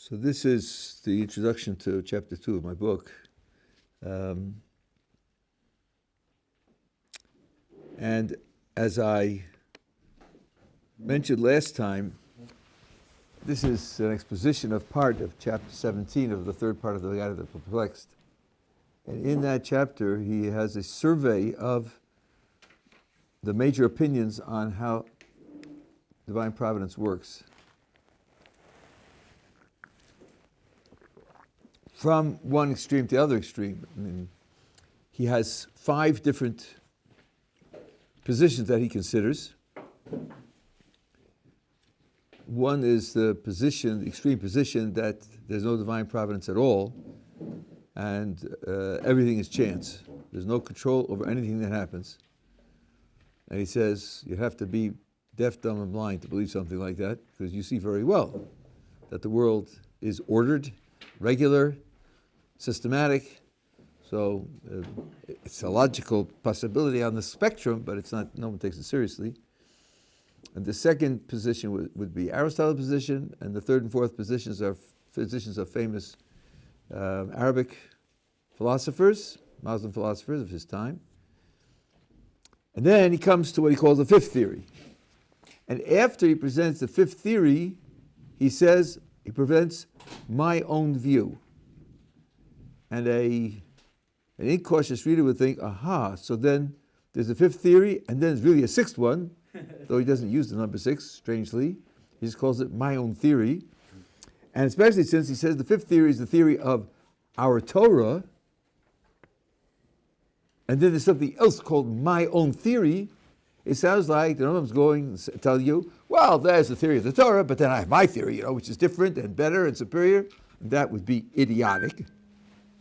So this is the introduction to chapter 2 of my book. And as I mentioned last time, this is an exposition of part of chapter 17 of the third part of the Guide of the Perplexed. And in that chapter, he has a survey of the major opinions on how divine providence works. From one extreme to the other extreme. I mean, he has 5 different positions that he considers. One is the extreme position that there's no divine providence at all, and everything is chance. There's no control over anything that happens. And he says you have to be deaf, dumb, and blind to believe something like that, because you see very well that the world is ordered, regular, systematic. So it's a logical possibility on the spectrum, but it's not. No one takes it seriously. And the second position would be Aristotle's position, and the third and fourth positions are positions of famous Arabic philosophers, Muslim philosophers of his time. And then he comes to what he calls the fifth theory. And after he presents the fifth theory, he says he presents my own view. And an incautious reader would think, aha, so then there's a fifth theory, and then there's really a sixth one, though he doesn't use the number 6, strangely. He just calls it my own theory. And especially since he says the fifth theory is the theory of our Torah, and then there's something else called my own theory, it sounds like the Rambam's going to tell you, well, there's the theory of the Torah, but then I have my theory, which is different and better and superior. And that would be idiotic.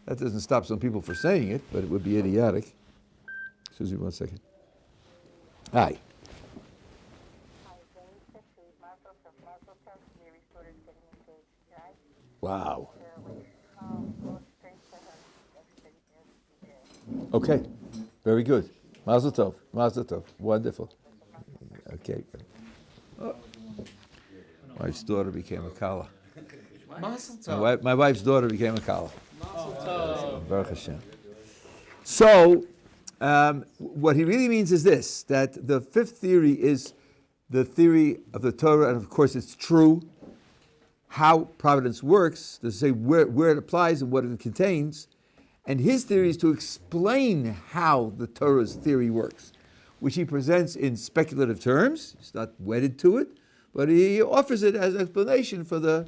That doesn't stop some people from saying it, but it would be idiotic. Excuse me 1 second. Hi. Wow. Okay, very good. Mazel tov, mazel tov. Wonderful. Okay. Oh. My wife's daughter became a kala. Mazel tov. My wife's daughter became a kala. Mazel tov. Baruch Hashem. So, what he really means is this, that the fifth theory is the theory of the Torah, and of course it's true. How providence works, to say where it applies and what it contains. And his theory is to explain how the Torah's theory works, which he presents in speculative terms. He's not wedded to it, but he offers it as an explanation for the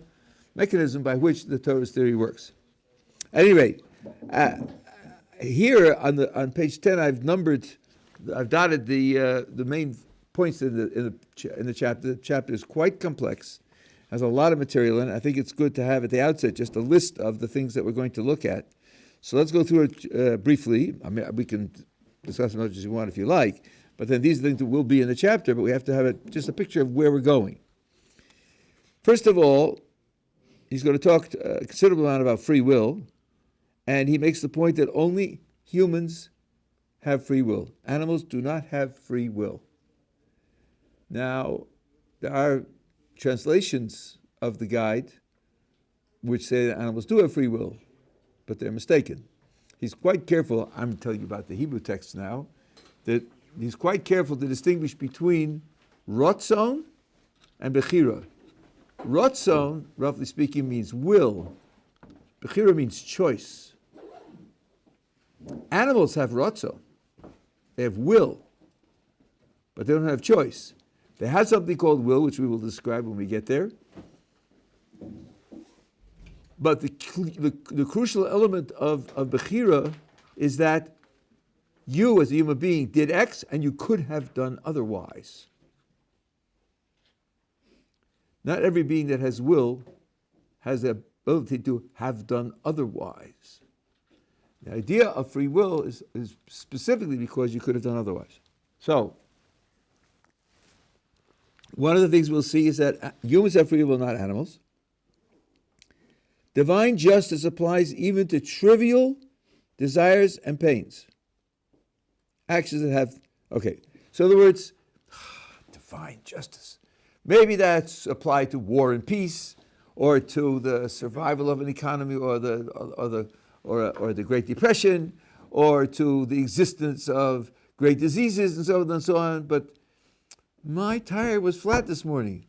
mechanism by which the Torah's theory works. At any rate, here on page 10, I've dotted the main points in the chapter. The chapter is quite complex, has a lot of material in it. I think it's good to have at the outset just a list of the things that we're going to look at. So let's go through it briefly. I mean, we can discuss as much as you want if you like, but then these are things that will be in the chapter, but we have to have just a picture of where we're going. First of all, he's going to talk a considerable amount about free will, and he makes the point that only humans have free will. Animals do not have free will. Now, there are translations of the guide which say that animals do have free will, but they're mistaken. He's quite careful, I'm telling you about the Hebrew text now, that he's quite careful to distinguish between rotzon and bechira. Rotzon, roughly speaking, means will. Bechira means choice. Animals have rotzon. They have will, but they don't have choice. They have something called will, which we will describe when we get there. But the crucial element of Bechira is that you, as a human being, did X and you could have done otherwise. Not every being that has will has the ability to have done otherwise. The idea of free will is specifically because you could have done otherwise. So, one of the things we'll see is that humans have free will, not animals. Divine justice applies even to trivial desires and pains. Actions that have, okay. So in other words, divine justice. Maybe that's applied to war and peace, or to the survival of an economy, or the Great Depression, or to the existence of great diseases and so on and so on. But my tire was flat this morning.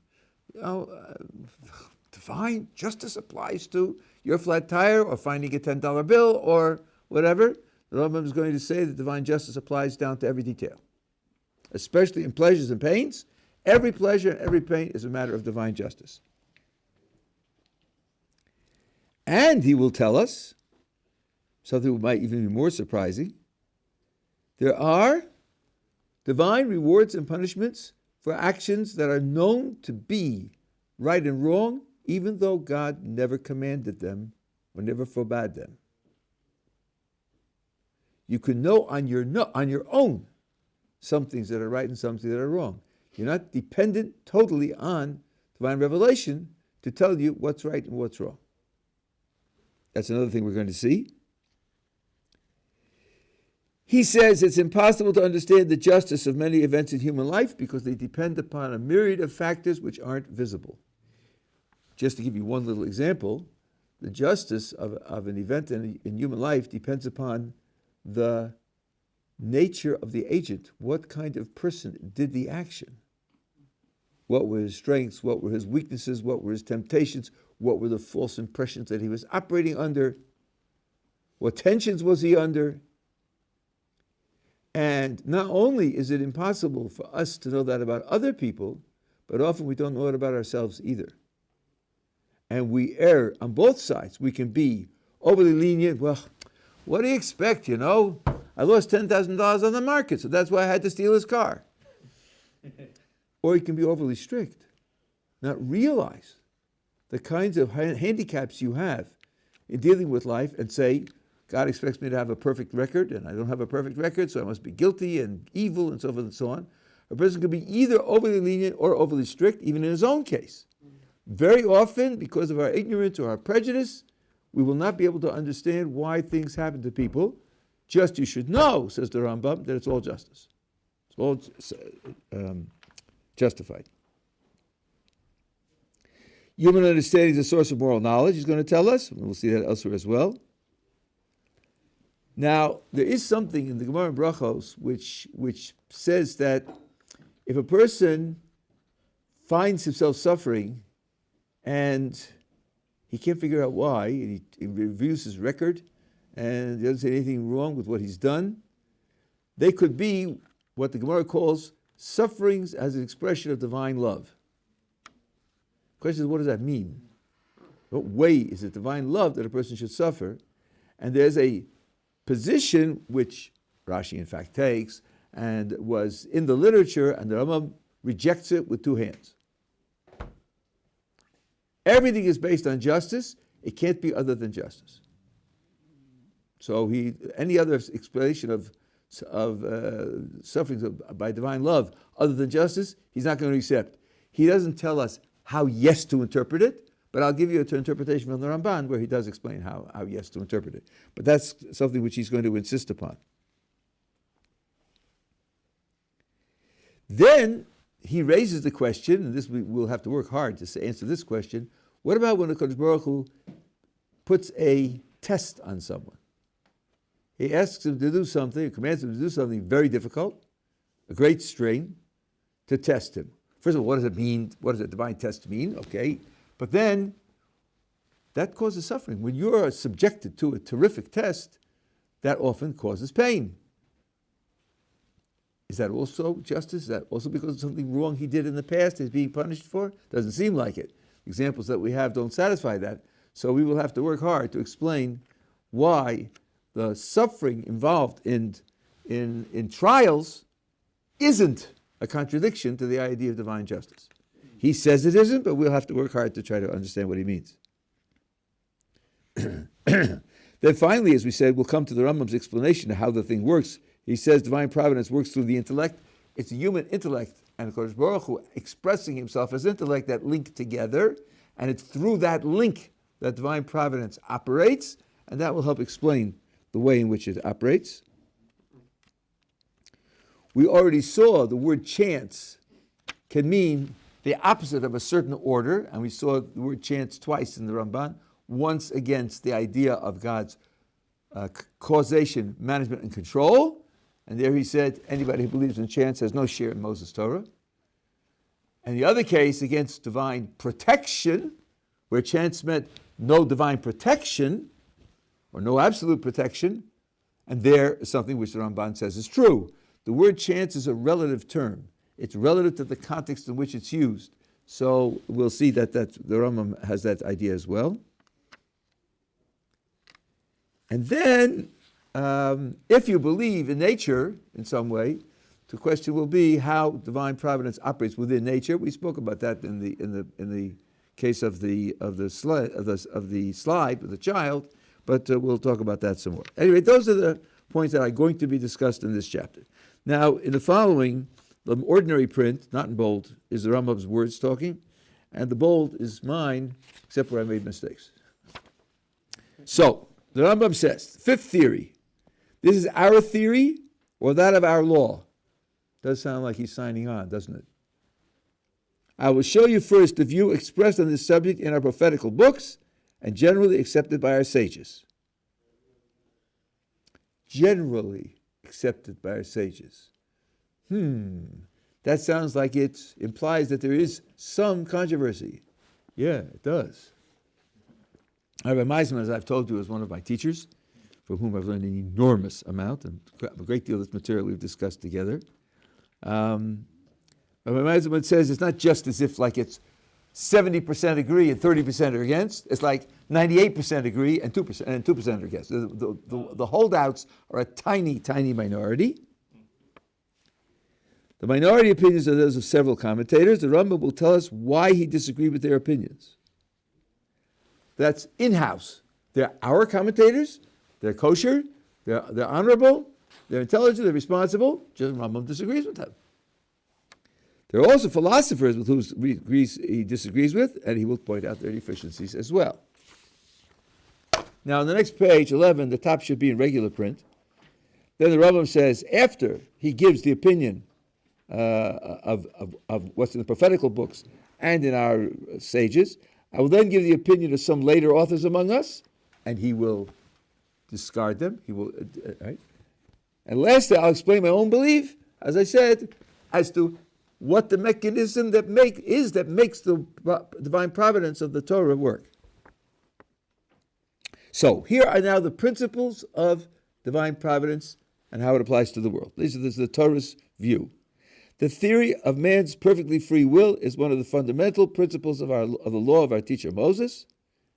Divine justice applies to your flat tire, or finding a $10 bill, or whatever. The Rambam is going to say that divine justice applies down to every detail, especially in pleasures and pains. Every pleasure and every pain is a matter of divine justice. And he will tell us something that might even be more surprising. There are divine rewards and punishments for actions that are known to be right and wrong, even though God never commanded them or never forbade them. You can know on your own some things that are right and some things that are wrong. You're not dependent totally on divine revelation to tell you what's right and what's wrong. That's another thing we're going to see. He says it's impossible to understand the justice of many events in human life because they depend upon a myriad of factors which aren't visible. Just to give you one little example, the justice of an event in human life depends upon the nature of the agent. What kind of person did the action? What were his strengths? What were his weaknesses? What were his temptations? What were the false impressions that he was operating under? What tensions was he under? And not only is it impossible for us to know that about other people, but often we don't know it about ourselves either. And we err on both sides. We can be overly lenient. Well, what do you expect, I lost $10,000 on the market, so that's why I had to steal his car. Or you can be overly strict, not realize the kinds of handicaps you have in dealing with life and say, God expects me to have a perfect record, and I don't have a perfect record, so I must be guilty and evil and so forth and so on. A person can be either overly lenient or overly strict, even in his own case. Very often, because of our ignorance or our prejudice, we will not be able to understand why things happen to people. Just you should know, says the Rambam, that it's all justice. It's all justified. Human understanding is a source of moral knowledge, he's going to tell us, and we'll see that elsewhere as well. Now, there is something in the Gemara in Brachos which says that if a person finds himself suffering and he can't figure out why, and he reviews his record and he doesn't say anything wrong with what he's done, they could be what the Gemara calls sufferings as an expression of divine love. The question is, what does that mean? What way is it divine love that a person should suffer? And there's a position which Rashi in fact takes and was in the literature, and the Rambam rejects it with two hands. Everything is based on justice. It can't be other than justice. So any other explanation of sufferings by divine love other than justice, he's not going to accept. He doesn't tell us how yes to interpret it, but I'll give you an interpretation from the Ramban where he does explain how yes to interpret it. But that's something which he's going to insist upon. Then he raises the question, and this we'll have to work hard to answer this question, what about when the Kodesh Baruch Hu puts a test on someone? He asks him to do something, commands him to do something very difficult, a great strain, to test him. First of all, what does it mean? What does a divine test mean? Okay. But then, that causes suffering. When you're subjected to a terrific test, that often causes pain. Is that also justice? Is that also because of something wrong he did in the past he's being punished for? Doesn't seem like it. Examples that we have don't satisfy that. So we will have to work hard to explain why the suffering involved in trials isn't a contradiction to the idea of divine justice. He says it isn't, but we'll have to work hard to try to understand what he means. Then finally, as we said, we'll come to the Rambam's explanation of how the thing works. He says divine providence works through the intellect. It's a human intellect, and Kodesh Baruch Hu expressing himself as intellect that link together, and it's through that link that divine providence operates, and that will help explain the way in which it operates. We already saw the word chance can mean the opposite of a certain order, and we saw the word chance twice in the Ramban, once against the idea of God's causation, management, and control. And there he said, anybody who believes in chance has no share in Moses' Torah. And the other case against divine protection, where chance meant no divine protection, or no absolute protection, and there is something which the Ramban says is true. The word chance is a relative term. It's relative to the context in which it's used. So we'll see that the Rambam has that idea as well. And then, if you believe in nature in some way, the question will be how divine providence operates within nature. We spoke about that in the case of the slide of the child, but we'll talk about that some more. Anyway, those are the points that are going to be discussed in this chapter. Now, in the following, the ordinary print, not in bold, is the Rambam's words talking, and the bold is mine, except where I made mistakes. So, the Rambam says, fifth theory. This is our theory or that of our law. Does sound like he's signing on, doesn't it? I will show you first the view expressed on this subject in our prophetical books and generally accepted by our sages. Generally accepted by our sages. That sounds like it implies that there is some controversy. Yeah, it does. Rabbi Meisman, as I've told you, is one of my teachers, from whom I've learned an enormous amount, and a great deal of this material we've discussed together. Rabbi Meisman says it's not just as if like it's 70% agree and 30% are against. It's like 98% agree and 2% are against. The holdouts are a tiny, tiny minority. The minority opinions are those of several commentators. The Rambam will tell us why he disagreed with their opinions. That's in-house. They're our commentators. They're kosher. They're honorable. They're intelligent. They're responsible. Just Rambam disagrees with them. There are also philosophers with whom he disagrees with, and he will point out their deficiencies as well. Now, on the next page, 11, the top should be in regular print. Then the Rambam says, after he gives the opinion of what's in the prophetical books and in our sages, I will then give the opinion of some later authors among us, and he will discard them. He will, right? And lastly, I'll explain my own belief, as I said, as to what the mechanism that makes the divine providence of the Torah work. So here are now the principles of divine providence and how it applies to the world. This is the Torah's view. The theory of man's perfectly free will is one of the fundamental principles of the law of our teacher Moses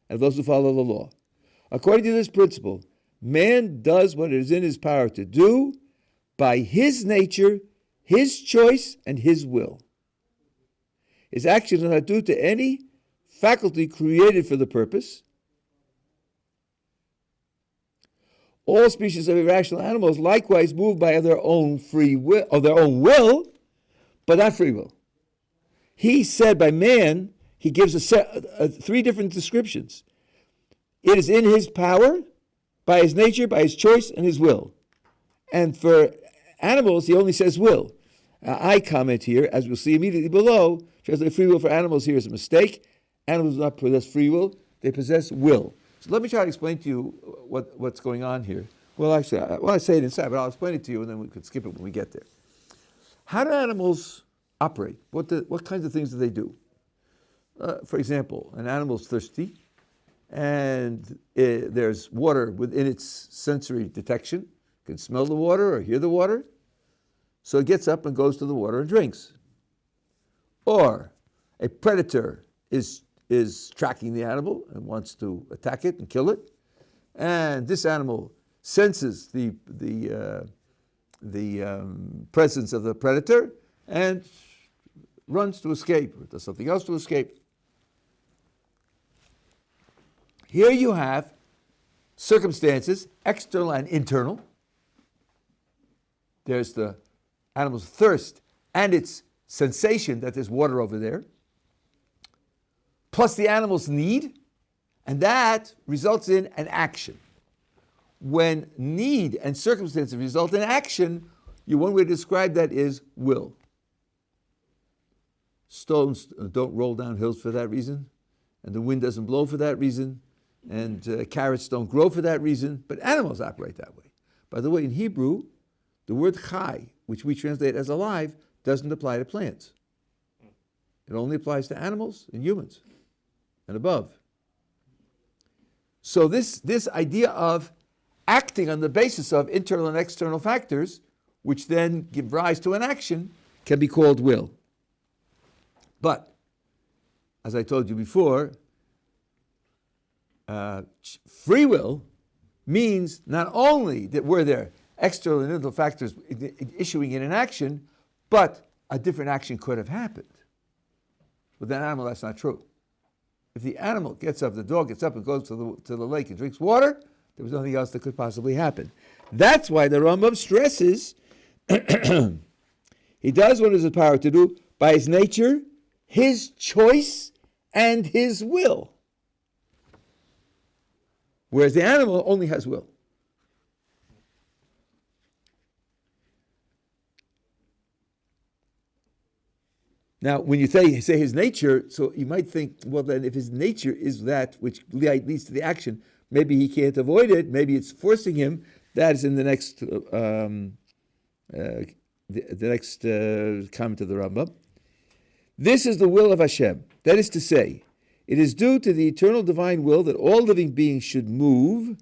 and of those who follow the law. According to this principle, man does what it is in his power to do by his nature, his choice, and his will. His actions are not due to any faculty created for the purpose. All species of irrational animals likewise move by their own will, but not free will. He said by man, he gives three different descriptions. It is in his power, by his nature, by his choice, and his will. And for animals, he only says will. I comment here, as we'll see immediately below, translate free will for animals here is a mistake. Animals do not possess free will, they possess will. So let me try to explain to you what's going on here. Well, actually, I say it inside, but I'll explain it to you, and then we could skip it when we get there. How do animals operate? What kinds of things do they do? For example, an animal's thirsty, and there's water within its sensory detection. It can smell the water or hear the water. So it gets up and goes to the water and drinks. Or a predator is tracking the animal and wants to attack it and kill it. And this animal senses the presence of the predator and runs to escape or does something else to escape. Here you have circumstances, external and internal. There's the animal's thirst and its sensation that there's water over there, plus the animal's need, and that results in an action. When need and circumstances result in action, one way to describe that is will. stones don't roll down hills for that reason, and the wind doesn't blow for that reason, and carrots don't grow for that reason, but animals operate that way. By the way, in Hebrew, the word chai, which we translate as alive, doesn't apply to plants. It only applies to animals and humans and above. So this idea of acting on the basis of internal and external factors, which then give rise to an action, can be called will. But, as I told you before, free will means not only that were there external and internal factors issuing in an action, but a different action could have happened. With an animal, that's not true. If the animal gets up, the dog gets up and goes to the lake and drinks water, there was nothing else that could possibly happen. That's why the Rambam stresses he does what is his power to do by his nature, his choice, and his will. Whereas the animal only has will. Now, when you say his nature, so you might think, well, then if his nature is that which leads to the action, maybe he can't avoid it, maybe it's forcing him. That is in the next comment of the Rambam. This is the will of Hashem. That is to say, it is due to the eternal divine will that all living beings should move,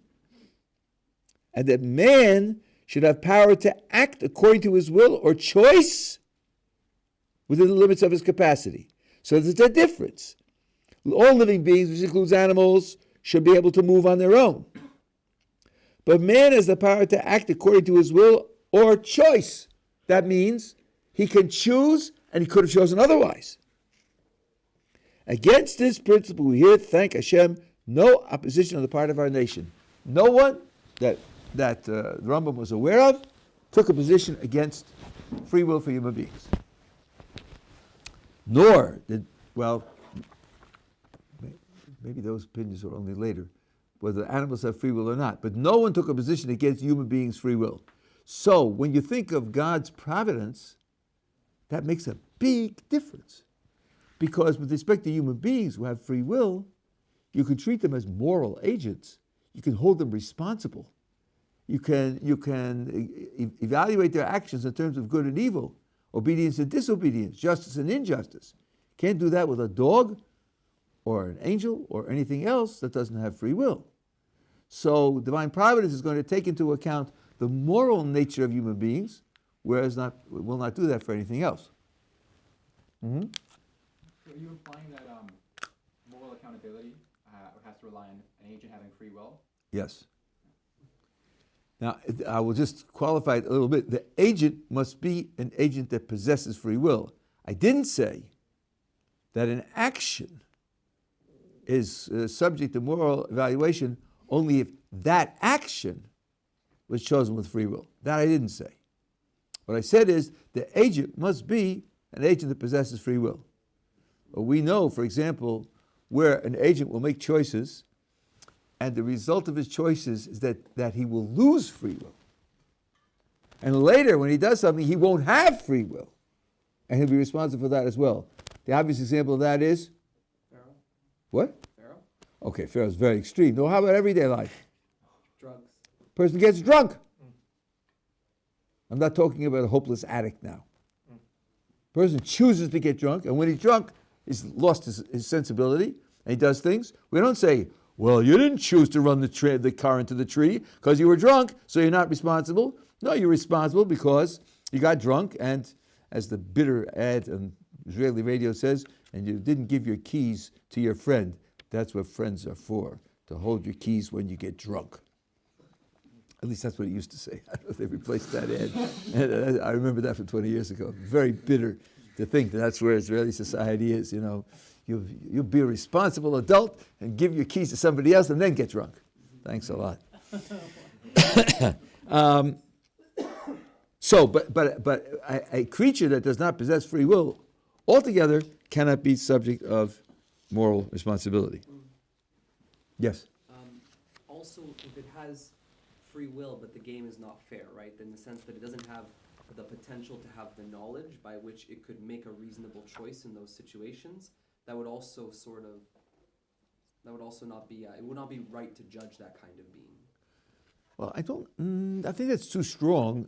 and that man should have power to act according to his will or choice within the limits of his capacity. So there's a difference. All living beings, which includes animals, should be able to move on their own. But man has the power to act according to his will or choice. That means he can choose, and he could have chosen otherwise. Against this principle, we here thank Hashem, no opposition on the part of our nation. No one that the Rambam was aware of took a position against free will for human beings. Nor did, well, maybe those opinions are only later, whether animals have free will or not, but no one took a position against human beings' free will. So when you think of God's providence, that makes a big difference. Because with respect to human beings who have free will, you can treat them as moral agents. You can hold them responsible. You can evaluate their actions in terms of good and evil, obedience and disobedience, justice and injustice. Can't do that with a dog or an angel or anything else that doesn't have free will. So divine providence is going to take into account the moral nature of human beings, whereas will not do that for anything else. Mm-hmm. So are you implying that moral accountability has to rely on an agent having free will? Yes. Now, I will just qualify it a little bit. The agent must be an agent that possesses free will. I didn't say that an action is subject to moral evaluation only if that action was chosen with free will. That I didn't say. What I said is the agent must be an agent that possesses free will. We know, for example, where an agent will make choices and the result of his choices is that he will lose free will. And later, when he does something, he won't have free will. And he'll be responsible for that as well. The obvious example of that is? Pharaoh. What? Pharaoh. Okay, Pharaoh's very extreme. No, how about everyday life? Drugs. Person gets drunk. I'm not talking about a hopeless addict now. Person chooses to get drunk, and when he's drunk, he's lost his sensibility, and he does things. We don't say, well, you didn't choose to run the car into the tree because you were drunk, so you're not responsible. No, you're responsible because you got drunk, and as the bitter ad on Israeli radio says, and you didn't give your keys to your friend. That's what friends are for, to hold your keys when you get drunk. At least that's what it used to say. I don't know if they replaced that ad. And I remember that from 20 years ago. Very bitter to think that that's where Israeli society is, you know. You'll be a responsible adult and give your keys to somebody else and then get drunk. Thanks a lot. But a creature that does not possess free will altogether cannot be subject of moral responsibility. Yes? Also, if it has free will, but the game is not fair, right? In the sense that it doesn't have the potential to have the knowledge by which it could make a reasonable choice in those situations, that would also not be, it would not be right to judge that kind of being. Well, I think that's too strong.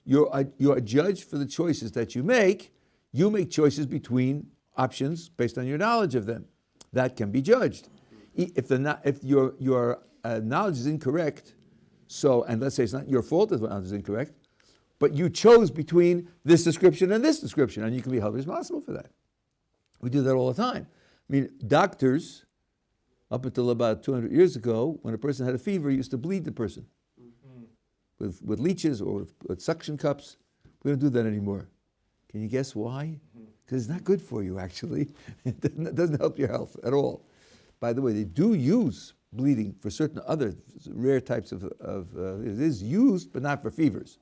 You're a judge for the choices that you make. You make choices between options based on your knowledge of them. That can be judged. If your knowledge is incorrect, and let's say it's not your fault if the knowledge is incorrect, but you chose between this description and this description, and you can be held responsible for that. We do that all the time. I mean, doctors, up until about 200 years ago, when a person had a fever, used to bleed the person with leeches or with suction cups. We don't do that anymore. Can you guess why? Because it's not good for you, actually. It doesn't help your health at all. By the way, they do use bleeding for certain other rare types of it is used, but not for fevers.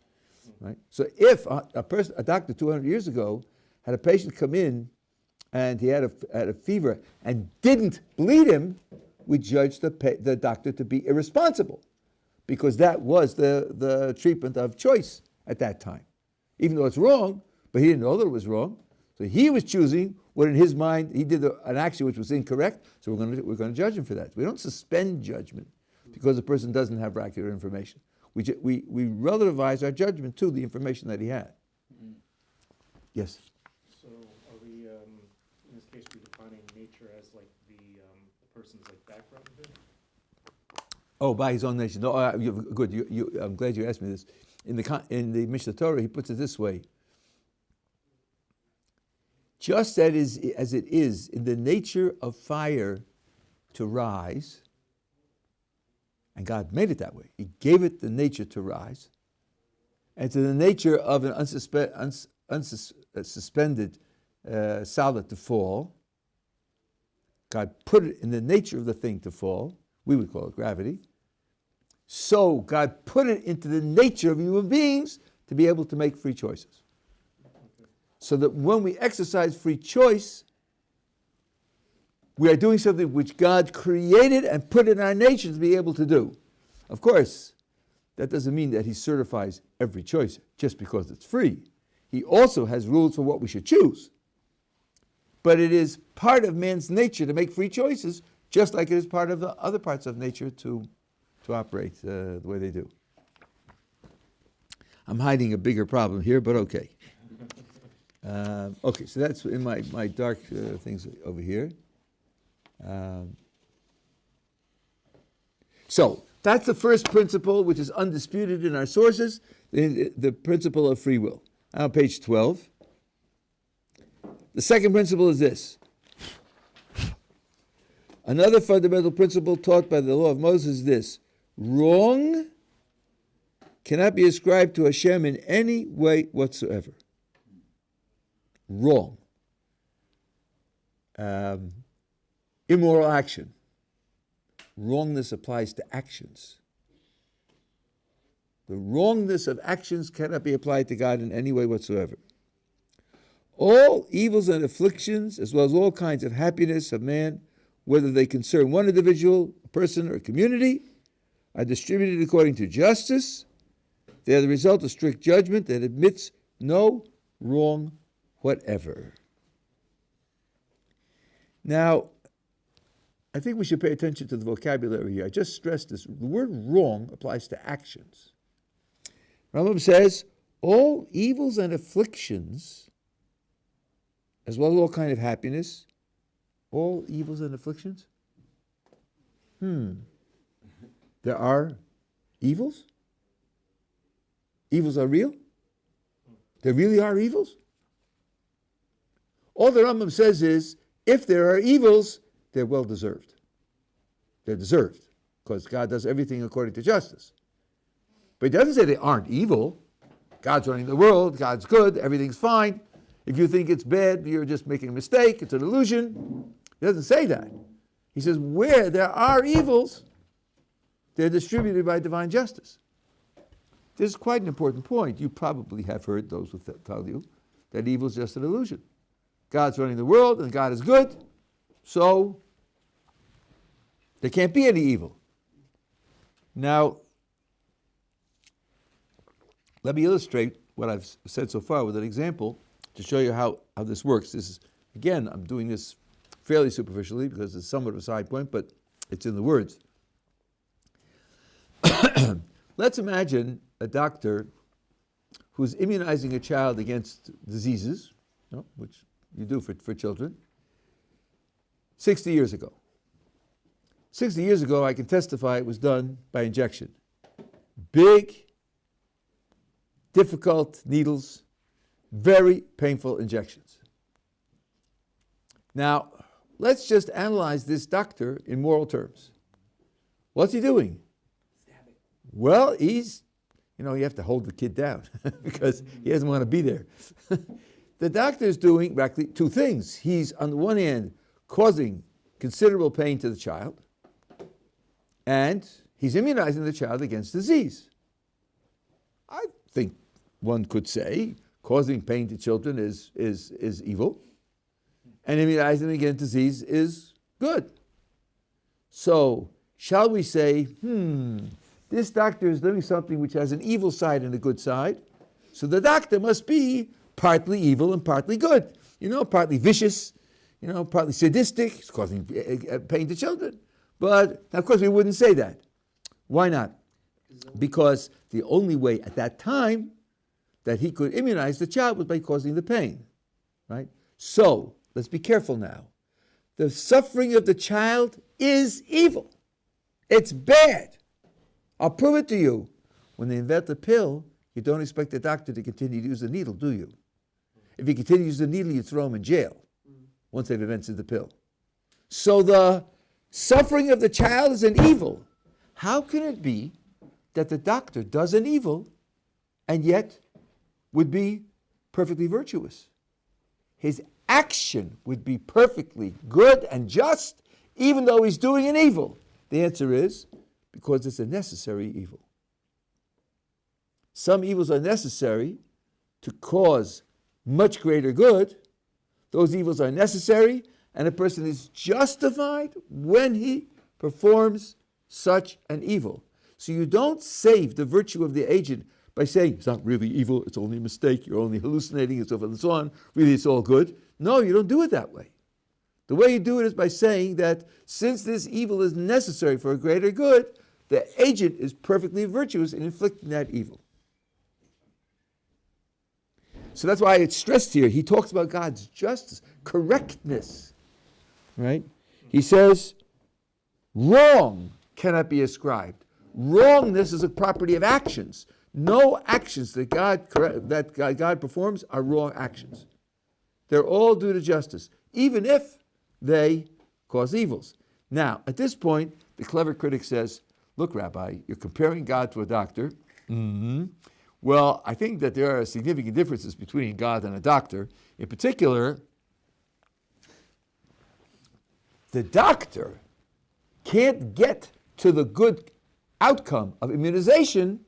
Right? So if a doctor 200 years ago had a patient come in and he had a fever and didn't bleed him, we judged the doctor to be irresponsible, because that was the treatment of choice at that time. Even though it's wrong, but he didn't know that it was wrong. So he was choosing what in his mind, he did an action which was incorrect, so we're going to judge him for that. We don't suspend judgment because the person doesn't have accurate information. We relativize our judgment to the information that he had. Mm-hmm. Yes? So are we, in this case, we defining nature as like the person's like background of it? Oh, by his own nation. No, good. I'm glad you asked me this. In the Mishnah Torah, he puts it this way: just as it is in the nature of fire to rise, and God made it that way. He gave it the nature to rise, and to the nature of an unsuspended solid to fall. God put it in the nature of the thing to fall. We would call it gravity. So God put it into the nature of human beings to be able to make free choices. So that when we exercise free choice, we are doing something which God created and put in our nature to be able to do. Of course, that doesn't mean that he certifies every choice just because it's free. He also has rules for what we should choose. But it is part of man's nature to make free choices, just like it is part of the other parts of nature to operate the way they do. I'm hiding a bigger problem here, but okay. Okay, so that's in my dark things over here. So that's the first principle, which is undisputed in our sources, the principle of free will. On page 12. The second principle is this. Another fundamental principle taught by the law of Moses is this: wrong cannot be ascribed to Hashem in any way whatsoever. Wrong. Immoral action. Wrongness applies to actions. The wrongness of actions cannot be applied to God in any way whatsoever. All evils and afflictions, as well as all kinds of happiness of man, whether they concern one individual, a person, or a community, are distributed according to justice. They are the result of strict judgment that admits no wrong whatever. Now, I think we should pay attention to the vocabulary here. I just stressed this. The word wrong applies to actions. Rambam says, all evils and afflictions, as well as all kind of happiness, all evils and afflictions? There are evils? Evils are real? There really are evils? All the Rambam says is, if there are evils, they're well deserved. They're deserved, because God does everything according to justice. But he doesn't say they aren't evil. God's running the world, God's good, everything's fine. If you think it's bad, you're just making a mistake, it's an illusion. He doesn't say that. He says, where there are evils, they're distributed by divine justice. This is quite an important point. You probably have heard those who tell you that evil is just an illusion. God's running the world and God is good, so there can't be any evil. Now, let me illustrate what I've said so far with an example to show you how this works. This is, again, I'm doing this fairly superficially because it's somewhat of a side point, but it's in the words. Let's imagine a doctor who's immunizing a child against diseases, which you do for children, 60 years ago. 60 years ago, I can testify it was done by injection. Big, difficult needles, very painful injections. Now, let's just analyze this doctor in moral terms. What's he doing? Stabbing. Well, you have to hold the kid down because he doesn't want to be there. The doctor is doing practically two things. He's, on the one hand, causing considerable pain to the child, and he's immunizing the child against disease. I think one could say causing pain to children is evil, and immunizing them against disease is good. So, shall we say, this doctor is doing something which has an evil side and a good side, so the doctor must be partly evil and partly good, partly vicious, partly sadistic, it's causing pain to children. But, of course, we wouldn't say that. Why not? Because the only way at that time that he could immunize the child was by causing the pain, right? So, let's be careful now. The suffering of the child is evil. It's bad. I'll prove it to you. When they invent the pill, you don't expect the doctor to continue to use the needle, do you? If you continue to use the needle, you throw him in jail once they've invented the pill. So the suffering of the child is an evil. How can it be that the doctor does an evil and yet would be perfectly virtuous? His action would be perfectly good and just, even though he's doing an evil. The answer is because it's a necessary evil. Some evils are necessary to cause much greater good. Those evils are necessary, and a person is justified when he performs such an evil. So you don't save the virtue of the agent by saying, it's not really evil, it's only a mistake, you're only hallucinating, and so forth and so on. Really, it's all good. No, you don't do it that way. The way you do it is by saying that since this evil is necessary for a greater good, the agent is perfectly virtuous in inflicting that evil. So that's why it's stressed here. He talks about God's justice, correctness, right? He says, wrong cannot be ascribed. Wrongness is a property of actions. No actions that God performs are wrong actions. They're all due to justice, even if they cause evils. Now, at this point, the clever critic says, look, Rabbi, you're comparing God to a doctor. Well, I think that there are significant differences between God and a doctor. In particular, the doctor can't get to the good outcome of immunization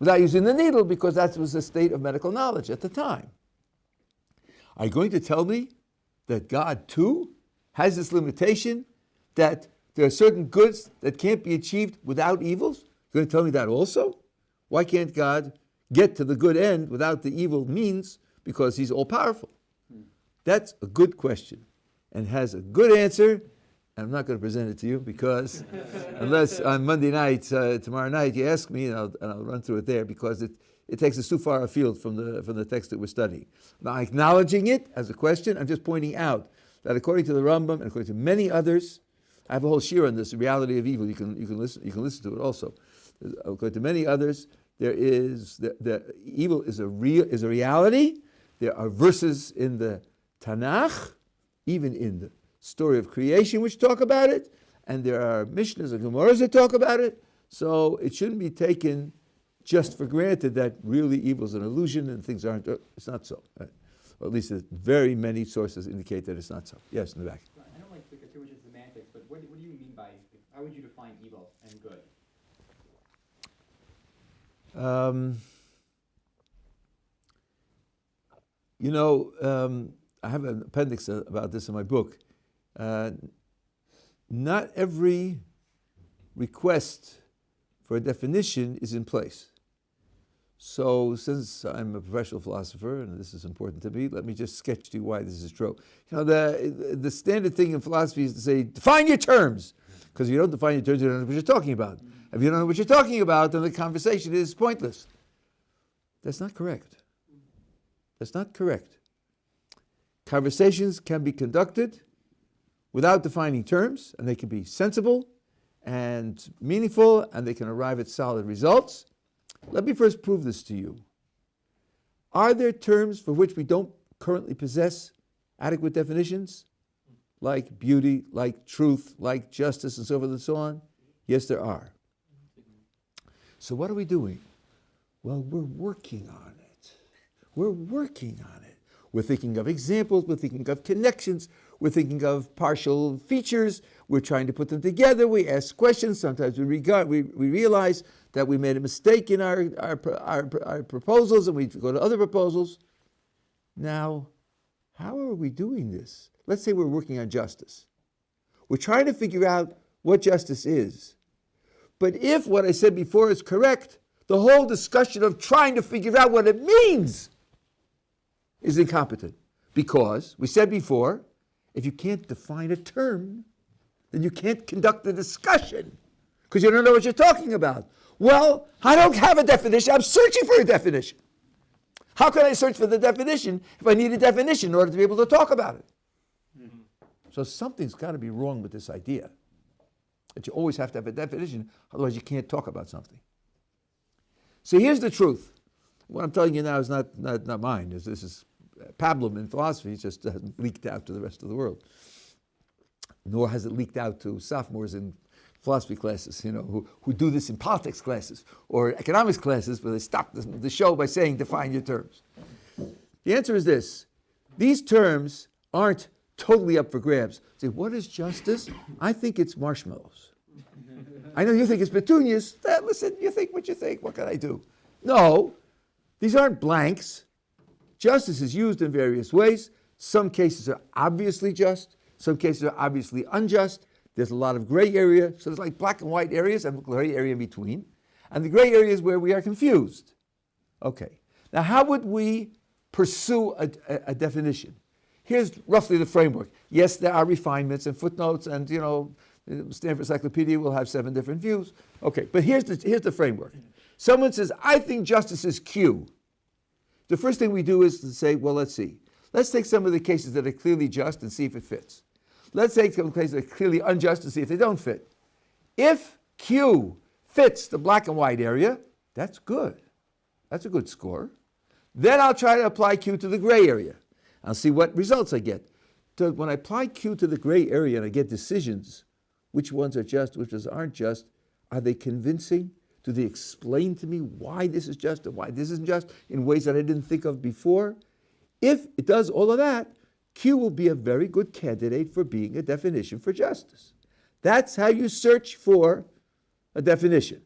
without using the needle, because that was the state of medical knowledge at the time. Are you going to tell me that God, too, has this limitation, that there are certain goods that can't be achieved without evils? You're going to tell me that also? Why can't God get to the good end without the evil means? Because he's all-powerful. That's a good question and has a good answer. I'm not going to present it to you because unless on Monday night, tomorrow night, you ask me, and I'll run through it there, because it takes us too far afield from the text that we're studying. Now, acknowledging it as a question, I'm just pointing out that according to the Rambam and according to many others, I have a whole shir on this, the reality of evil. You can listen to it also. According to many others, there is the evil is a reality. There are verses in the Tanakh, even in the story of creation, which talk about it, and there are Mishnahs and Gemaras that talk about it. So it shouldn't be taken just for granted that really evil is an illusion and things aren't. It's not so. Right? Or at least very many sources indicate that it's not so. Yes, in the back. I don't like to get too much into semantics, but what do you mean by, how would you define evil and good? I have an appendix about this in my book. Not every request for a definition is in place. So since I'm a professional philosopher, and this is important to me, let me just sketch to you why this is true. The standard thing in philosophy is to say, define your terms. Because if you don't define your terms, you don't know what you're talking about. If you don't know what you're talking about, then the conversation is pointless. That's not correct. That's not correct. Conversations can be conducted without defining terms, and they can be sensible and meaningful, and they can arrive at solid results. Let me first prove this to you. Are there terms for which we don't currently possess adequate definitions? Like beauty, like truth, like justice, and so forth and so on? Yes, there are. So what are we doing? Well, we're working on it. We're working on it. We're thinking of examples, we're thinking of connections, we're thinking of partial features, we're trying to put them together, we ask questions, sometimes we realize that we made a mistake in our proposals and we go to other proposals. Now, how are we doing this? Let's say we're working on justice. We're trying to figure out what justice is. But if what I said before is correct, the whole discussion of trying to figure out what it means is incompetent. Because, we said before, if you can't define a term, then you can't conduct the discussion, because you don't know what you're talking about. Well, I don't have a definition, I'm searching for a definition. How can I search for the definition if I need a definition in order to be able to talk about it? Mm-hmm. So something's got to be wrong with this idea, that you always have to have a definition, otherwise you can't talk about something. So here's the truth. What I'm telling you now is not mine. This is pablum in philosophy. It just hasn't leaked out to the rest of the world. Nor has it leaked out to sophomores in philosophy classes, who do this in politics classes or economics classes, where they stop the show by saying, define your terms. The answer is this. These terms aren't totally up for grabs. Say, what is justice? I think it's marshmallows. I know you think it's petunias. Listen, you think what you think. What can I do? No, these aren't blanks. Justice is used in various ways. Some cases are obviously just. Some cases are obviously unjust. There's a lot of gray area. So there's like black and white areas and gray area in between. And the gray area is where we are confused. Okay. Now, how would we pursue a definition? Here's roughly the framework. Yes, there are refinements and footnotes, and Stanford Encyclopedia will have 7 different views. Okay, but here's the framework. Someone says, I think justice is Q. The first thing we do is to say, well, let's see. Let's take some of the cases that are clearly just and see if it fits. Let's take some cases that are clearly unjust and see if they don't fit. If Q fits the black and white area, that's good. That's a good score. Then I'll try to apply Q to the gray area. I'll see what results I get. So when I apply Q to the gray area and I get decisions, which ones are just, which ones aren't just, are they convincing? Do they explain to me why this is just and why this isn't just in ways that I didn't think of before? If it does all of that, Q will be a very good candidate for being a definition for justice. That's how you search for a definition.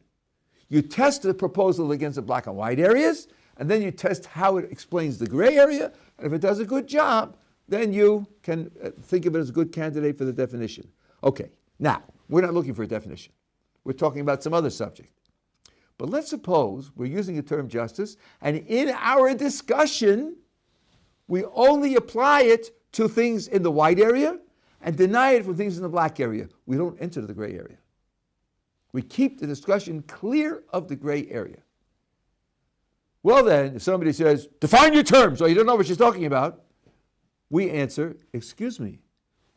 You test the proposal against the black and white areas, and then you test how it explains the gray area, and if it does a good job, then you can think of it as a good candidate for the definition. Okay, now, we're not looking for a definition. We're talking about some other subject. But let's suppose we're using the term justice, and in our discussion, we only apply it to things in the white area and deny it for things in the black area. We don't enter the gray area. We keep the discussion clear of the gray area. Well then, if somebody says, define your terms, or you don't know what she's talking about, we answer, excuse me,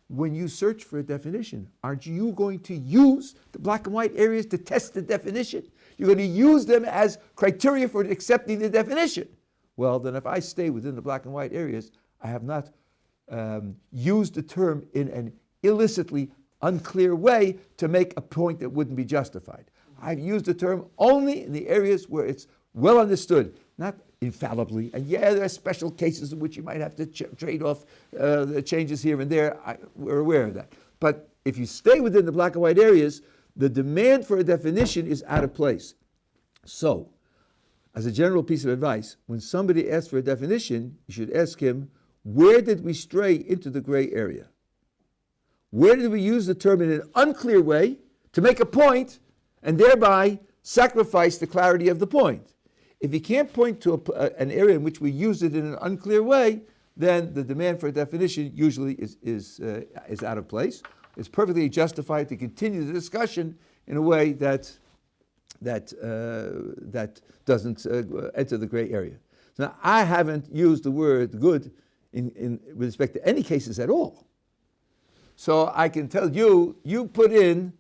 when you search for a definition, aren't you going to use the black and white areas to test the definition? You're going to use them as criteria for accepting the definition. Well, then if I stay within the black and white areas, I have not used the term in an illicitly unclear way to make a point that wouldn't be justified. I've used the term only in the areas where it's well understood, not infallibly. And yeah, there are special cases in which you might have to trade off the changes here and there. We're aware of that. But if you stay within the black and white areas, the demand for a definition is out of place. So, as a general piece of advice, when somebody asks for a definition, you should ask him, where did we stray into the gray area? Where did we use the term in an unclear way to make a point and thereby sacrifice the clarity of the point? If you can't point to an area in which we use it in an unclear way, then the demand for a definition usually is out of place. It's perfectly justified to continue the discussion in a way that doesn't enter the gray area. So now, I haven't used the word good with respect to any cases at all. So I can tell you, you put in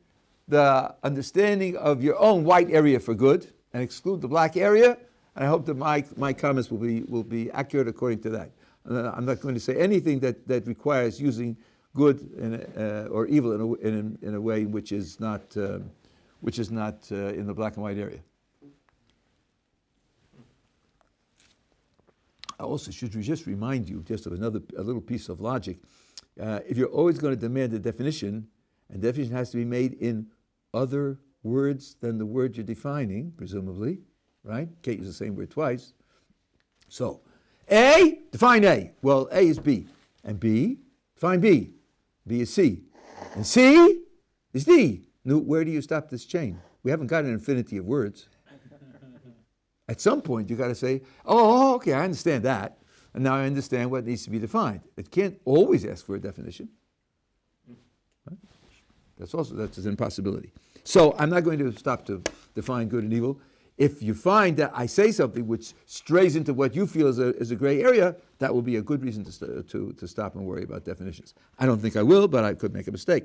the understanding of your own white area for good and exclude the black area, and I hope that my comments will be accurate according to that. I'm not going to say anything that requires using good or evil in a way which is not in the black and white area. I also should just remind you just of a little piece of logic. If you're always going to demand a definition, and definition has to be made in other words than the word you're defining, presumably, right? Can't use the same word twice. So, A, define A. Well, A is B. And B, define B. B is C. And C is D. Now, where do you stop this chain? We haven't got an infinity of words. At some point, you've got to say, oh, okay, I understand that. And now I understand what needs to be defined. It can't always ask for a definition. Right? That's an impossibility. So I'm not going to stop to define good and evil. If you find that I say something which strays into what you feel is a gray area, that will be a good reason to stop and worry about definitions. I don't think I will, but I could make a mistake.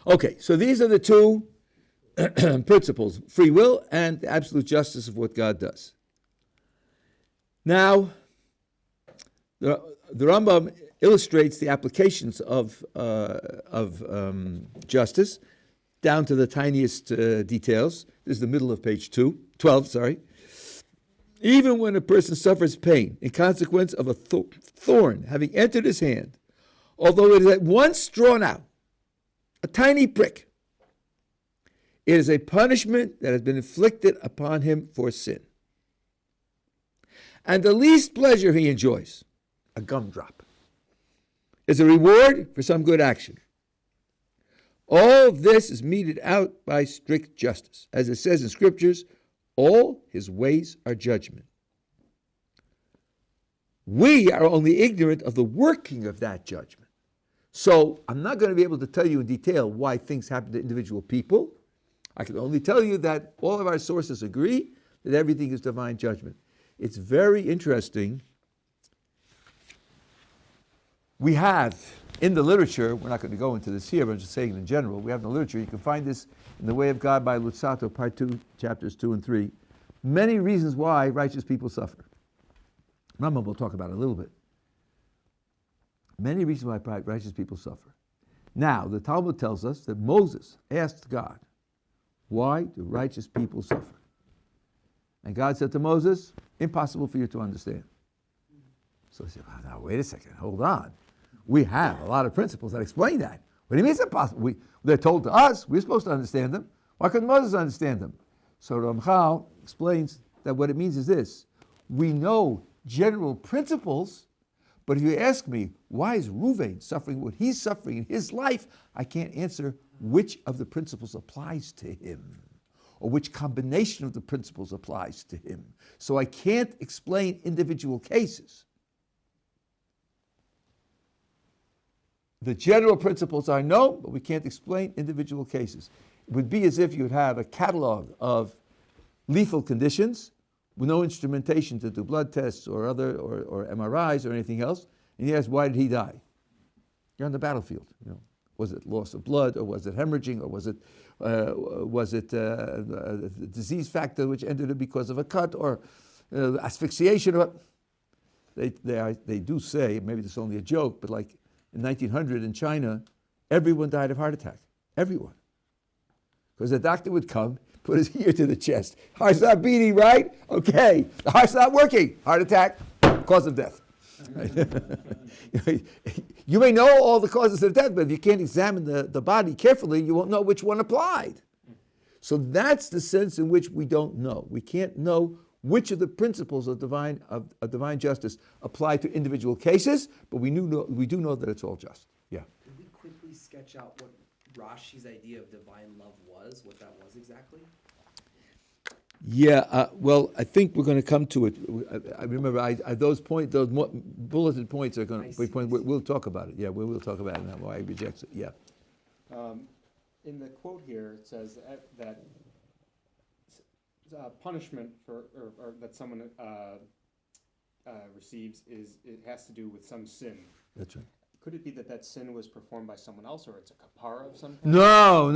Okay, so these are the two principles, free will and the absolute justice of what God does. Now, the Rambam illustrates the applications of justice down to the tiniest details. This is the middle of page 12. Even when a person suffers pain in consequence of a thorn having entered his hand, although it is at once drawn out, a tiny prick, it is a punishment that has been inflicted upon him for sin. And the least pleasure he enjoys, a gumdrop, is a reward for some good action. All this is meted out by strict justice. As it says in scriptures, all his ways are judgment. We are only ignorant of the working of that judgment. So I'm not going to be able to tell you in detail why things happen to individual people. I can only tell you that all of our sources agree that everything is divine judgment. It's very interesting. We have in the literature, we're not going to go into this here, but I'm just saying in general, we have in the literature, you can find this in The Way of God by Luzzatto, part 2, chapters 2 and 3, many reasons why righteous people suffer. Rambam will talk about it a little bit. Many reasons why righteous people suffer. Now, the Talmud tells us that Moses asked God, why do righteous people suffer? And God said to Moses, impossible for you to understand. So he said, oh, now wait a second, hold on. We have a lot of principles that explain that. What do you mean it's impossible? They're told to us, we're supposed to understand them. Why couldn't Moses understand them? So Ramchal explains that what it means is this. We know general principles, but if you ask me, why is Reuven suffering what he's suffering in his life, I can't answer which of the principles applies to him, or which combination of the principles applies to him. So I can't explain individual cases. The general principles I know, but we can't explain individual cases. It would be as if you would have a catalog of lethal conditions with no instrumentation to do blood tests or MRIs or anything else, and you ask, why did he die? You're on the battlefield. Was it loss of blood, or was it hemorrhaging, or was it a disease factor which ended because of a cut, or asphyxiation? Or they do say, maybe this is only a joke, but like in 1900 in China, everyone died of heart attack. Everyone. Because the doctor would come, put his ear to the chest. Heart's not beating, right? Okay. The heart's not working. Heart attack, cause of death. You may know all the causes of death, but if you can't examine the body carefully, you won't know which one applied. So that's the sense in which we don't know. We can't know which of the principles of divine justice apply to individual cases, but we do know that it's all just. Yeah. Could we quickly sketch out what Rashi's idea of divine love was, what that was exactly? Yeah, well, I think we're going to come to it. I remember those bulleted points are going to be point. We'll talk about it. Yeah, we will talk about it now. Why he rejects it. Yeah. In the quote here, it says that punishment or that someone receives it has to do with some sin. That's right. Could it be that sin was performed by someone else, or it's a kapara of something? No.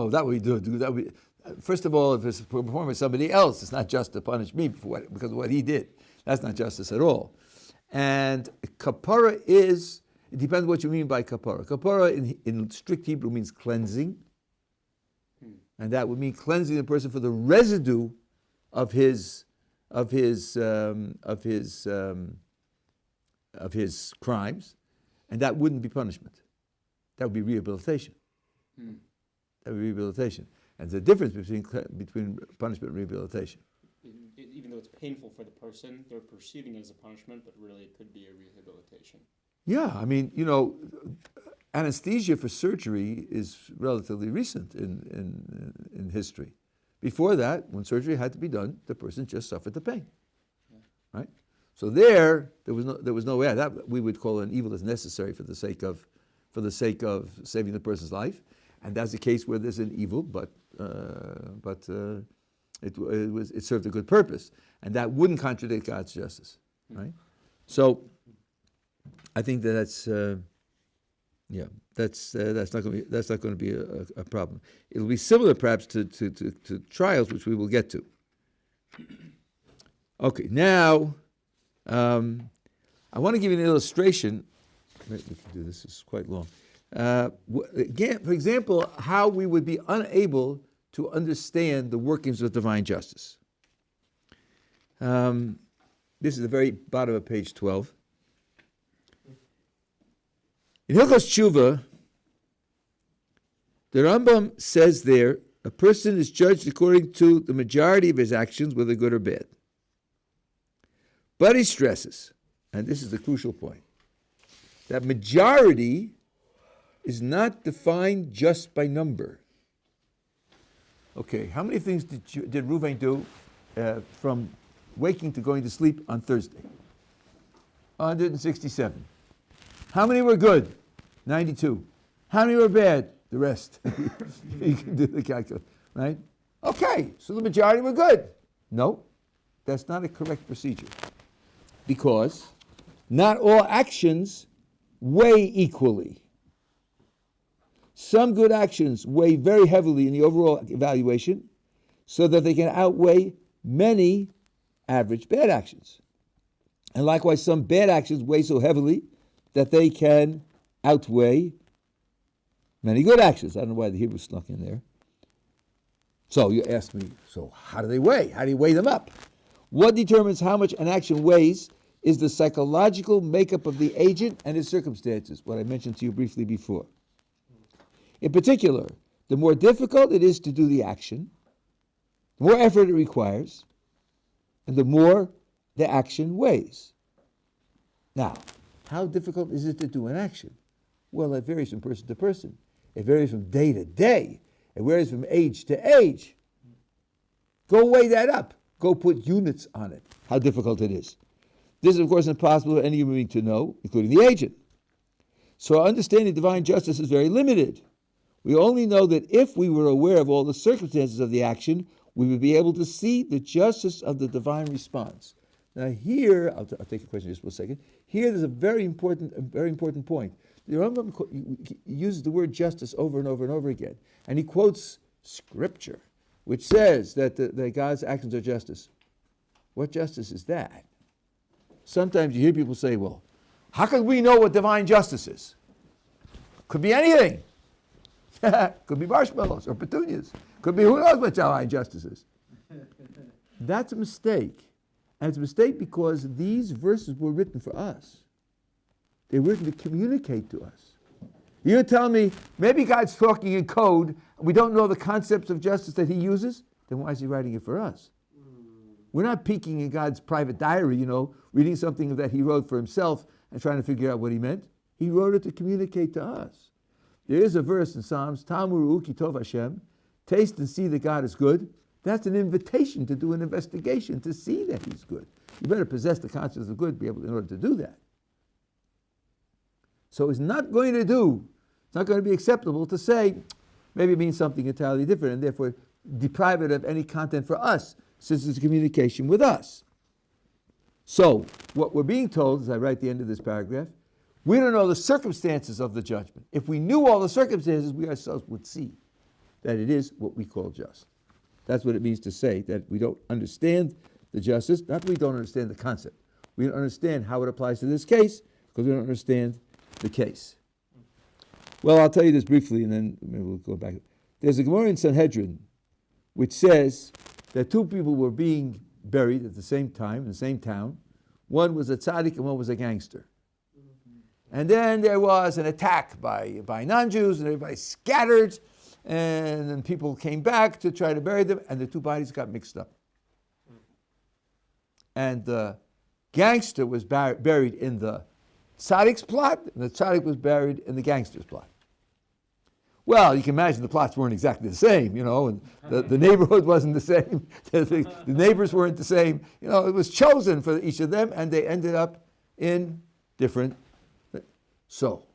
That we do. That we. First of all, if it's performed by somebody else, it's not just to punish me because of what he did. That's not justice at all. And kapara is. It depends what you mean by kapara. Kapara in strict Hebrew means cleansing, and that would mean cleansing the person for the residue of his crimes, and that wouldn't be punishment. That would be rehabilitation. That would be rehabilitation. And there's a difference between punishment and rehabilitation. Even though it's painful for the person, they're perceiving it as a punishment, but really it could be a rehabilitation. Yeah, I mean, anesthesia for surgery is relatively recent in history. Before that, when surgery had to be done, the person just suffered the pain, right? So there was no way. That we would call an evil as necessary for the sake of saving the person's life, and that's the case where there's an evil, but it served a good purpose, and that wouldn't contradict God's justice, right? So I think that's not going to be a problem. It'll be similar perhaps to trials, which we will get to. Okay, now I want to give you an illustration. Maybe we can do this. It's quite long. Again, for example, how we would be unable to understand the workings of divine justice. This is the very bottom of page 12. In Hilchos Tshuva, the Rambam says there, a person is judged according to the majority of his actions, whether good or bad. But he stresses, and this is the crucial point, that majority is not defined just by number. Okay, how many things did Reuven do from waking to going to sleep on Thursday? 167. How many were good? 92. How many were bad? The rest. You can do the calculus, right? Okay, so the majority were good. No, that's not a correct procedure. Because not all actions weigh equally. Some good actions weigh very heavily in the overall evaluation so that they can outweigh many average bad actions. And likewise, some bad actions weigh so heavily that they can outweigh many good actions. I don't know why the Hebrew snuck in there. So you ask me, so how do they weigh? How do you weigh them up? What determines how much an action weighs is the psychological makeup of the agent and his circumstances, what I mentioned to you briefly before. In particular, the more difficult it is to do the action, the more effort it requires, and the more the action weighs. Now, how difficult is it to do an action? Well, it varies from person to person. It varies from day to day. It varies from age to age. Go weigh that up. Go put units on it, how difficult it is. This is, of course, impossible for any human being to know, including the agent. So our understanding of divine justice is very limited. We only know that if we were aware of all the circumstances of the action, we would be able to see the justice of the divine response. Now here, I'll take a question just for a second. Here there's a very important point. The Rambam uses the word justice over and over and over again. And he quotes scripture, which says that God's actions are justice. What justice is that? Sometimes you hear people say, well, how can we know what divine justice is? Could be anything. Could be marshmallows or petunias. Could be who knows what divine justice is. That's a mistake. And it's a mistake because these verses were written for us. They were written to communicate to us. You're telling me maybe God's talking in code and we don't know the concepts of justice that he uses? Then why is he writing it for us? We're not peeking in God's private diary, reading something that he wrote for himself and trying to figure out what he meant. He wrote it to communicate to us. There is a verse in Psalms, Tamuru Ki Tov Hashem, taste and see that God is good. That's an invitation to do an investigation to see that he's good. You better possess the consciousness of good in order to do that. So it's not going to be acceptable to say, maybe it means something entirely different, and therefore deprive it of any content for us, since it's communication with us. So, what we're being told, as I write the end of this paragraph, we don't know the circumstances of the judgment. If we knew all the circumstances, we ourselves would see that it is what we call just. That's what it means to say that we don't understand the justice, not that we don't understand the concept. We don't understand how it applies to this case, because we don't understand the case. Well, I'll tell you this briefly, and then maybe we'll go back. There's a Gemara in Sanhedrin which says that two people were being buried at the same time in the same town. One was a tzaddik and one was a gangster. And then there was an attack by non-Jews, and everybody scattered, and then people came back to try to bury them, and the two bodies got mixed up. And the gangster was buried in the tzaddik's plot, and the tzaddik was buried in the gangster's plot. Well, you can imagine the plots weren't exactly the same, and the neighborhood wasn't the same, the neighbors weren't the same. It was chosen for each of them, and they ended up in different. So,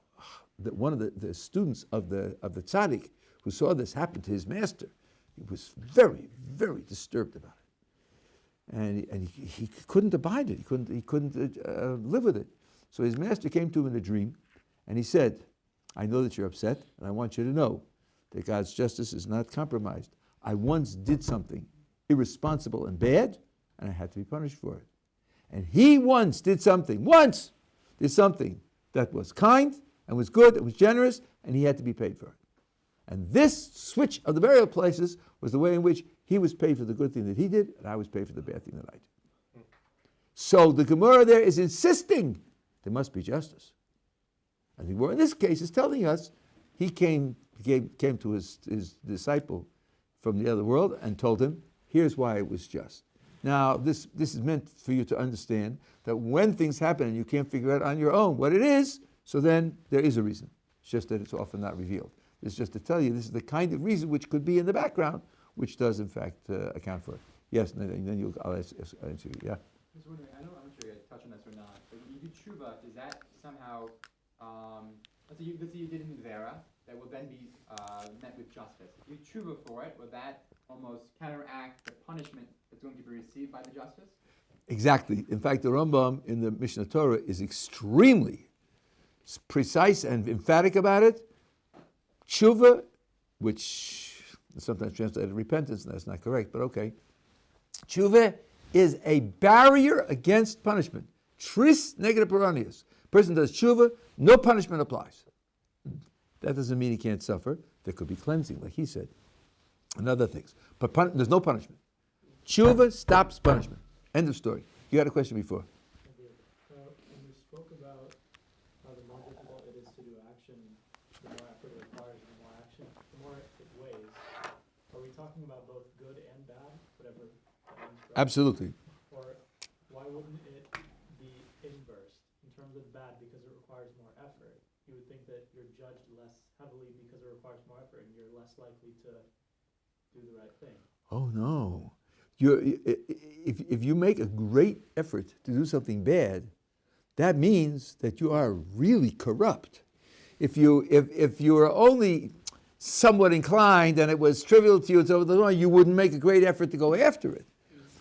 one of the students of the tzaddik who saw this happen to his master, he was very, very disturbed about it, and he couldn't abide it. He couldn't live with it. So his master came to him in a dream, and he said, I know that you're upset, and I want you to know that God's justice is not compromised. I once did something irresponsible and bad, and I had to be punished for it. And he once did something that was kind, and was good, and was generous, and he had to be paid for it. And this switch of the burial places was the way in which he was paid for the good thing that he did, and I was paid for the bad thing that I did. So the Gemara there is insisting there must be justice. And the Gemara in this case is telling us he came to his disciple from the other world and told him, here's why it was just. Now, this is meant for you to understand that when things happen and you can't figure out on your own what it is, so then there is a reason. It's just that it's often not revealed. It's just to tell you this is the kind of reason which could be in the background, which does in fact account for it. Yes, and then I'll answer you. Yeah. I was wondering, I'm not sure you touch on this or not, but when you do tshuva, does that somehow, let's say you did in Vera, that will then be met with justice. If you tshuva for it, will that almost counteract the punishment that's going to be received by the justice? Exactly. In fact, the Rambam in the Mishnah Torah is extremely precise and emphatic about it. Tshuva, which is sometimes translated repentance, and that's not correct, but okay. Tshuva is a barrier against punishment. Tris negative peronius. Person does tshuva, no punishment applies. That doesn't mean he can't suffer. There could be cleansing, like he said, and other things. But there's no punishment. Tshuva stops punishment. End of story. You had a question before. When you spoke about how the more difficult it is to do action, the more effort it requires, the more action, the more it weighs. Are we talking about both good and bad, whatever that means for us? Absolutely. Or why wouldn't it be inverse in terms of bad because it requires more effort? You would think that you're judged less heavily because it requires more effort and you're less likely to do the right thing. Oh no. If you make a great effort to do something bad, that means that you are really corrupt. If you are only somewhat inclined and it was trivial to you, it's over the line, you wouldn't make a great effort to go after it.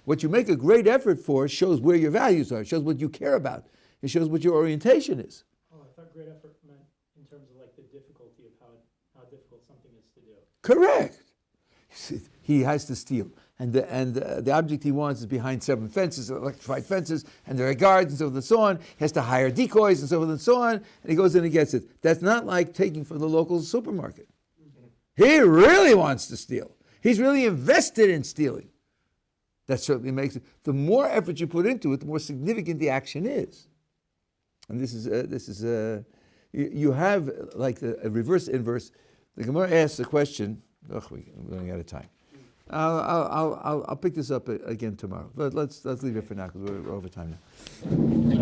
What you make a great effort for shows where your values are, shows what you care about, it shows what your orientation is. Oh, I thought great effort meant in terms of like the difficulty of how difficult something is to do. Correct. He has to steal. And the object he wants is behind 7 fences, electrified fences, and there are guards and so forth and so on. He has to hire decoys and so forth and so on, and he goes in and gets it. That's not like taking from the local supermarket. He really wants to steal. He's really invested in stealing. That certainly makes it. The more effort you put into it, the more significant the action is. And this is you have like a reverse inverse. The Gemara asks the question. We're running out of time. I'll pick this up again tomorrow. But let's leave it for now because we're over time now.